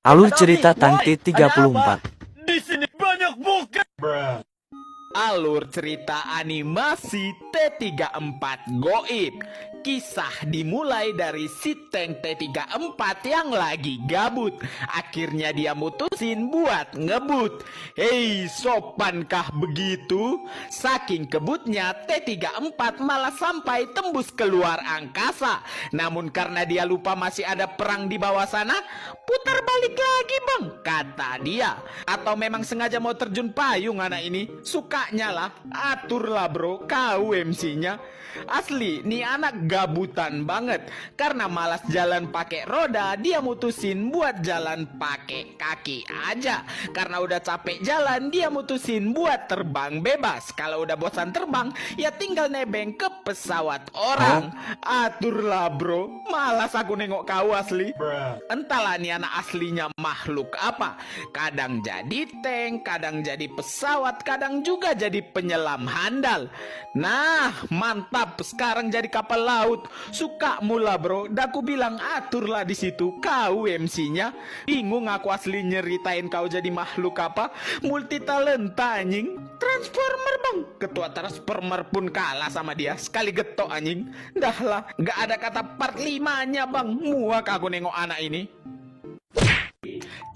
Alur cerita Tank T34. Di sini banyak bukan. Alur cerita animasi T34 Goib. Kisah dimulai dari si Tank T34 yang lagi gabut. Akhirnya dia mutusin buat ngebut. Hei, sopankah begitu? Saking kebutnya, T34 malah sampai tembus keluar angkasa. Namun karena dia lupa masih ada perang di bawah sana, putar balik lagi bang, kata dia. Atau memang sengaja mau terjun payung anak ini? Sukanya lah, aturlah bro, kau MC-nya. Asli, nih anak gabutan banget. Karena malas jalan pakai roda, dia mutusin buat jalan pakai kaki aja. Karena udah capek jalan, dia mutusin buat terbang bebas. Kalau udah bosan terbang, ya tinggal nebeng ke pesawat orang. Aturlah bro, malas aku nengok kau asli. Entahlah nih anak aslinya makhluk apa. Kadang jadi tank, kadang jadi pesawat, kadang juga jadi penyelam handal. Nah, mantap, sekarang jadi kapal laut. Suka mula bro, daku bilang aturlah di situ kau MC-nya. Bingung aku asli nyeritain kau jadi makhluk apa. Multi talenta anjing. Transformer bang, ketua Transformer pun kalah sama dia. Sekali getok anjing. Dah lah, gak ada kata part 5-nya bang. Muak aku nengok anak ini.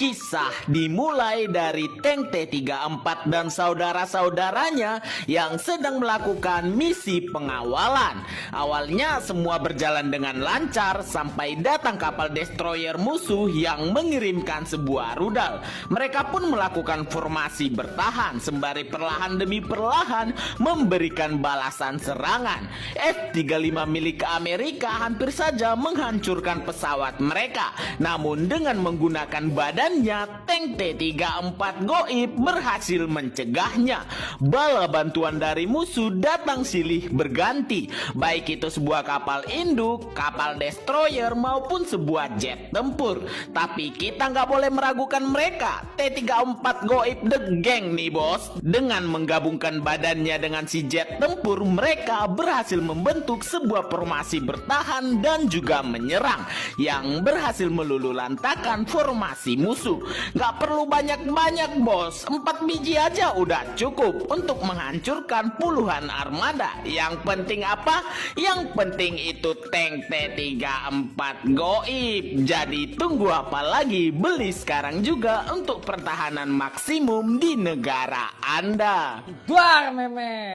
Kisah dimulai dari Tank T34 dan saudara-saudaranya yang sedang melakukan misi pengawalan. Awalnya semua berjalan dengan lancar sampai datang kapal destroyer musuh yang mengirimkan sebuah rudal. Mereka pun melakukan formasi bertahan sembari perlahan demi perlahan memberikan balasan serangan. F-35 milik Amerika hampir saja menghancurkan pesawat mereka. Namun dengan menggunakan badan Tank T34 Goib berhasil mencegahnya. Bala bantuan dari musuh datang silih berganti, baik itu sebuah kapal induk, kapal destroyer maupun sebuah jet tempur. Tapi kita nggak boleh meragukan mereka. T34 Goib the gang nih bos. Dengan menggabungkan badannya dengan si jet tempur, mereka berhasil membentuk sebuah formasi bertahan dan juga menyerang yang berhasil meluluhlantakkan formasi musuh. Gak perlu banyak-banyak bos, 4 biji aja udah cukup untuk menghancurkan puluhan armada. Yang penting apa? Yang penting itu tank T34 Goib. Jadi tunggu apa lagi? Beli sekarang juga untuk pertahanan maksimum di negara Anda. Duar meme.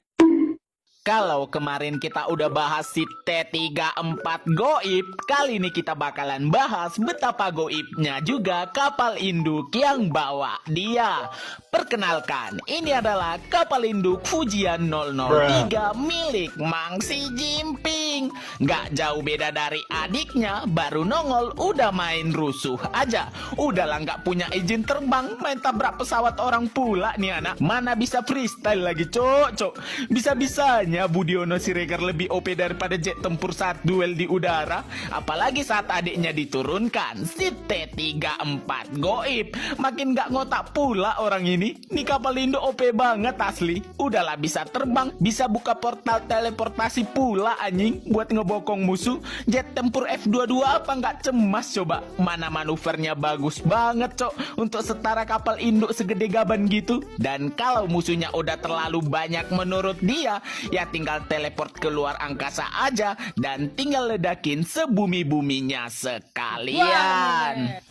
Kalau kemarin kita udah bahas si T34 Goib, kali ini kita bakalan bahas betapa goibnya juga kapal induk yang bawa dia. Perkenalkan, ini adalah kapal induk Fujian 003 milik Mang Xi Jinping. Gak jauh beda dari adiknya, baru nongol udah main rusuh aja. Udahlah gak punya izin terbang, main tabrak pesawat orang pula nih anak. Mana bisa freestyle lagi cok. Bisa-bisanya Budiono Siregar lebih OP daripada jet tempur saat duel di udara. Apalagi saat adiknya diturunkan, si T34 Goib. Makin gak ngotak pula orang ini. Nih kapal Indo OP banget asli. Udahlah bisa terbang, bisa buka portal teleportasi pula anjing buat ngebokong musuh. Jet tempur F-22 apa gak cemas coba. Mana manuvernya bagus banget cok untuk setara kapal induk segede gaban gitu. Dan kalau musuhnya udah terlalu banyak menurut dia, ya tinggal teleport keluar angkasa aja dan tinggal ledakin sebumi-buminya sekalian.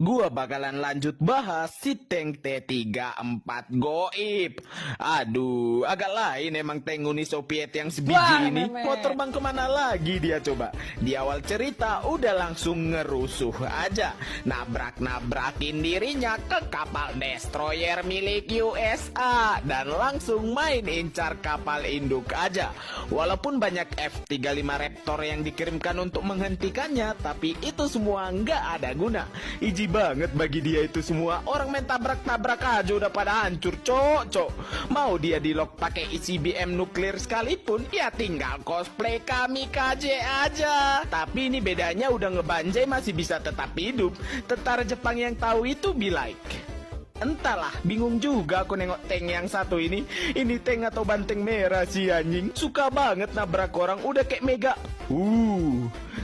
Gua bakalan lanjut bahas si tank T34 Goib. Aduh, agak lain emang tank Uni Soviet yang sebiji ini. Mau terbang kemana lagi dia coba? Di awal cerita udah langsung ngerusuh aja. Nabrak-nabrakin dirinya ke kapal destroyer milik USA. Dan langsung main incar kapal induk aja. Walaupun banyak F-35 Raptor yang dikirimkan untuk menghentikannya, tapi itu semua nggak ada guna. Banget bagi dia itu semua. Orang main tabrak-tabrak aja udah pada hancur cok. Mau dia di lock pakai ICBM nuklir sekalipun, ya tinggal cosplay kamikaze aja. Tapi ini bedanya udah ngebanjai masih bisa tetap hidup. Tentara Jepang yang tahu itu be like. Entahlah, bingung juga aku nengok tank yang satu ini. Ini tank atau banteng merah sih anjing. Suka banget nabrak orang, udah kayak mega.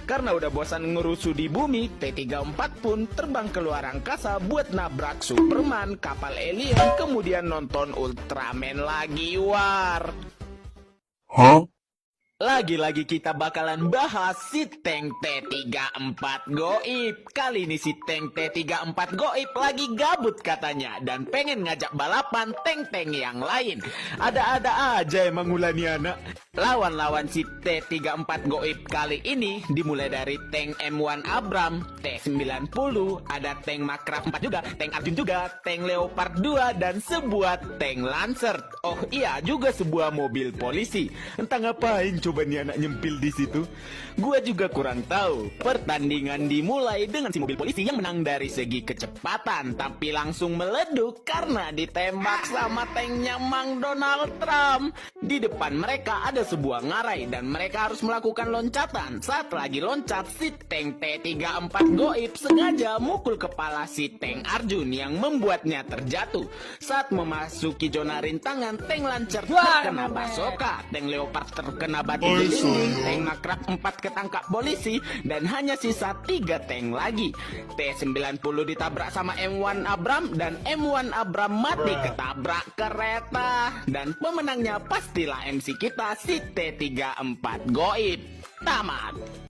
Karena udah bosan ngerusuh di bumi, T-34 pun terbang keluar angkasa buat nabrak Superman, kapal alien, kemudian nonton Ultraman lagi, war. Lagi-lagi kita bakalan bahas si tank T-34 Goib. Kali ini si tank T-34 Goib lagi gabut katanya dan pengen ngajak balapan tank-tank yang lain. Ada-ada aja emang Ulani anak. Lawan-lawan si T-34 Goib kali ini dimulai dari tank M1 Abram, T-90, ada tank Makraf 4 juga, tank Arjun juga, tank Leopard 2, dan sebuah tank Lancer. Oh iya, juga sebuah mobil polisi. Entah ngapain coba nih anak nyempil di situ. Gua juga kurang tahu. Pertandingan dimulai dengan si mobil polisi yang menang dari segi kecepatan, tapi langsung meleduk karena ditembak sama tanknya Mang Donald Trump. Di depan mereka ada sebuah ngarai dan mereka harus melakukan loncatan. Saat lagi loncat, si tank T-34 Goib sengaja mukul kepala si tank Arjun yang membuatnya terjatuh. Saat memasuki zona rintangan, tank Lancer terkena basoka, tank Leopard terkena batu dinding, tank Makraf 4 ketangkap polisi, dan hanya sisa 3 tank lagi. T-90 ditabrak sama M1 Abram dan M1 Abram mati ketabrak kereta. Dan pemenangnya pastilah MC kita si T-34 Goib. Tamat.